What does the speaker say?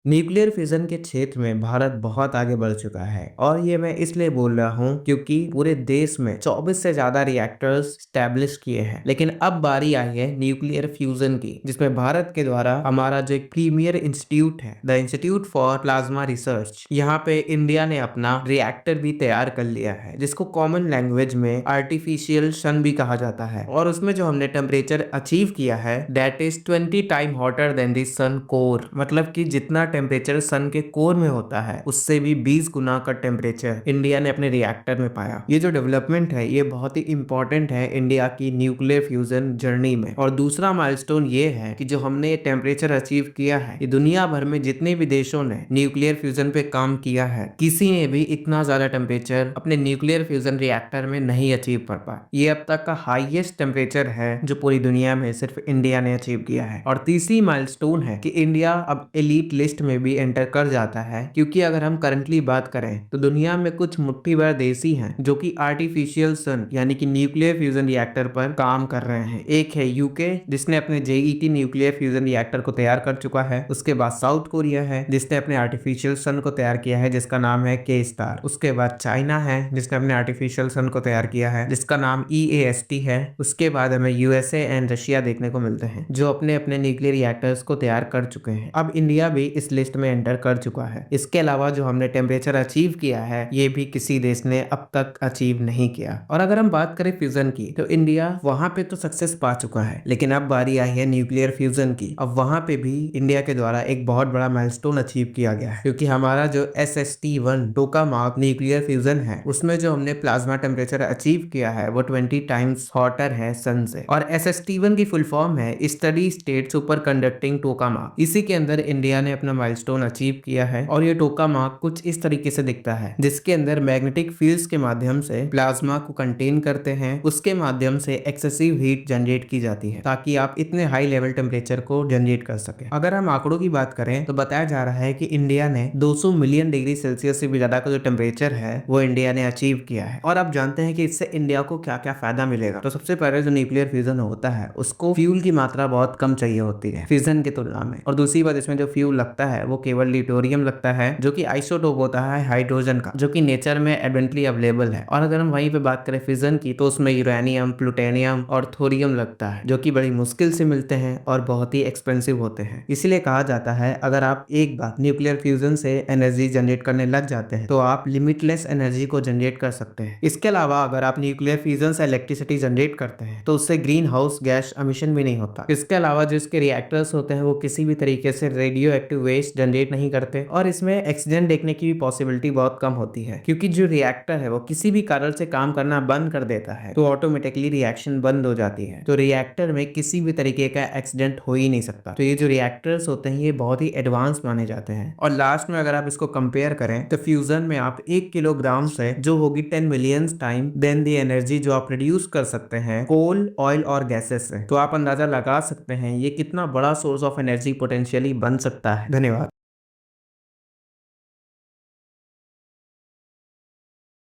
Nuclear fission के क्षेत्र में भारत बहुत आगे बढ़ चुका है और ये मैं इसलिए बोल रहा हूँ क्योंकि पूरे देश में 24 से ज्यादा रिएक्टर्स स्टैब्लिश किए हैं। लेकिन अब बारी आई है न्यूक्लियर फ्यूजन की, जिसमें भारत के द्वारा हमारा जो एक प्रीमियर इंस्टीट्यूट है, the institute for plasma research, यहाँ पे इंडिया ने अपना रिएक्टर भी तैयार कर लिया है, जिसको कॉमन लैंग्वेज में आर्टिफिशियल सन भी कहा जाता है। और उसमें जो हमने टेम्परेचर अचीव किया है that is 20 time hotter than the sun core, मतलब कि जितना टेम्परेचर सन के कोर में होता है उससे भी 20 गुना का टेम्परेचर इंडिया ने अपने रिएक्टर में पाया। ये जो डेवलपमेंट है ये बहुत ही इंपॉर्टेंट है इंडिया की न्यूक्लियर फ्यूजन जर्नी में। और दूसरा माइलस्टोन ये है कि जो हमने टेम्परेचर अचीव किया है, ये दुनिया भर में जितने भी देशों ने न्यूक्लियर फ्यूजन पे काम किया है, किसी ने भी इतना ज्यादा टेम्परेचर अपने न्यूक्लियर फ्यूजन रिएक्टर में नहीं अचीव कर पाया। ये अब तक का हाईएस्ट टेम्परेचर है जो पूरी दुनिया में सिर्फ इंडिया ने अचीव किया है। और तीसरी माइलस्टोन है कि इंडिया अब एलीट लिस्ट में भी एंटर कर जाता है, क्योंकि अगर हम करंटली बात करें तो दुनिया में कुछ मुट्ठी भर देश ही हैं जो कि आर्टिफिशियल सन यानी कि न्यूक्लियर फ्यूजन रिएक्टर पर काम कर रहे हैं। एक है यूके जिसने अपने जेईटी न्यूक्लियर फ्यूजन रिएक्टर को तैयार कर चुका है। उसके बाद साउथ कोरिया है जिसने अपने आर्टिफिशियल सन को तैयार किया है जिसका नाम है के स्टार। उसके बाद चाइना है जिसने अपने आर्टिफिशियल सन को तैयार किया है जिसका नाम EAST है। उसके बाद हमें यूएसए एंड रशिया देखने को मिलते हैं जो अपने अपने न्यूक्लियर रिएक्टर्स को तैयार कर चुके हैं। अब इंडिया भी इस लिस्ट में एंटर कर चुका है। इसके अलावा जो हमने टेम्परेचर अचीव किया है ये भी किसी देश ने अब तक अचीव नहीं किया। और अगर हम बात करें फ्यूजन की तो इंडिया वहां पे तो सक्सेस पा चुका है, लेकिन अब बारी आई है न्यूक्लियर फ्यूजन की। अब वहां पे भी इंडिया के द्वारा एक बहुत बड़ा माइलस्टोन अचीव किया गया है, क्योंकि हमारा जो SST-1 टोकामाक न्यूक्लियर फ्यूजन है उसमें जो हमने प्लाज्मा टेम्परेचर अचीव किया है वो 20 टाइम्स हॉटर है सन से। और SST-1 की फुल फॉर्म है स्टडी स्टेट सुपर कंडक्टिंग टोकामाक। इसी के अंदर इंडिया ने अपना माइलस्टोन अचीव किया है। और ये टोकामाक कुछ इस तरीके से दिखता है, जिसके अंदर मैग्नेटिक फील्ड्स के माध्यम से प्लाज्मा को कंटेन करते हैं, उसके माध्यम से एक्सेसिव हीट जनरेट की जाती है ताकि आप इतने हाई लेवल टेम्परेचर को जनरेट कर सके। अगर हम आंकड़ों की बात करें तो बताया जा रहा है कि इंडिया ने 200 मिलियन डिग्री सेल्सियस से भी ज्यादा का जो टेम्परेचर है वो इंडिया ने अचीव किया है। और आप जानते हैं कि इससे इंडिया को क्या क्या फायदा मिलेगा। तो सबसे पहले जो न्यूक्लियर फ्यूजन होता है उसको फ्यूल की मात्रा बहुत कम चाहिए होती है फिजन की तुलना में। और दूसरी बात, इसमें जो फ्यूल लगता है वो केवल ल्यूटोरियम लगता है जो कि आइसोटोप होता है हाइड्रोजन का, जो कि नेचर में एबेंटली अवेलेबल है। और अगर हम वहीं पे बात करें फिजन की तो उसमें यूरेनियम, प्लूटोनियम और थोरियम लगता है जो कि बड़ी मुश्किल से मिलते हैं और बहुत ही एक्सपेंसिव होते हैं। इसीलिए कहा जाता है अगर आप एक बार न्यूक्लियर फ्यूजन से एनर्जी जनरेट करने लग जाते हैं तो आप लिमिटलेस एनर्जी को जनरेट कर सकते हैं। इसके अलावा अगर आप न्यूक्लियर फ्यूजन से इलेक्ट्रिसिटी जनरेट करते हैं तो उससे ग्रीन हाउस गैस एमिशन भी नहीं होता। इसके अलावा जो इसके रिएक्टर्स होते हैं वो किसी भी तरीके से रेडियो एक्टिव वेस्ट जनरेट नहीं करते और इसमें एक्सीडेंट देखने की भी पॉसिबिलिटी बहुत कम होती है, क्योंकि जो रिएक्टर है वो किसी भी कारण से काम करना बंद कर देता है तो ऑटोमेटिकली रिएक्शन बंद हो जाती है। तो रिएक्टर में किसी भी तरीके का एक्सीडेंट हो ही नहीं सकता। तो ये जो रिएक्टर्स होते हैं ये बहुत ही एडवांस माने जाते हैं। और लास्ट में अगर आप इसको कंपेयर करें तो फ्यूजन में आप 1 किलोग्राम से जो होगी 10 million time than the energy जो आप प्रोड्यूस कर सकते हैं कोल, ऑयल और गैसेस से। तो आप अंदाजा लगा सकते हैं ये कितना बड़ा सोर्स ऑफ एनर्जी पोटेंशियली बन सकता है। धन्यवाद।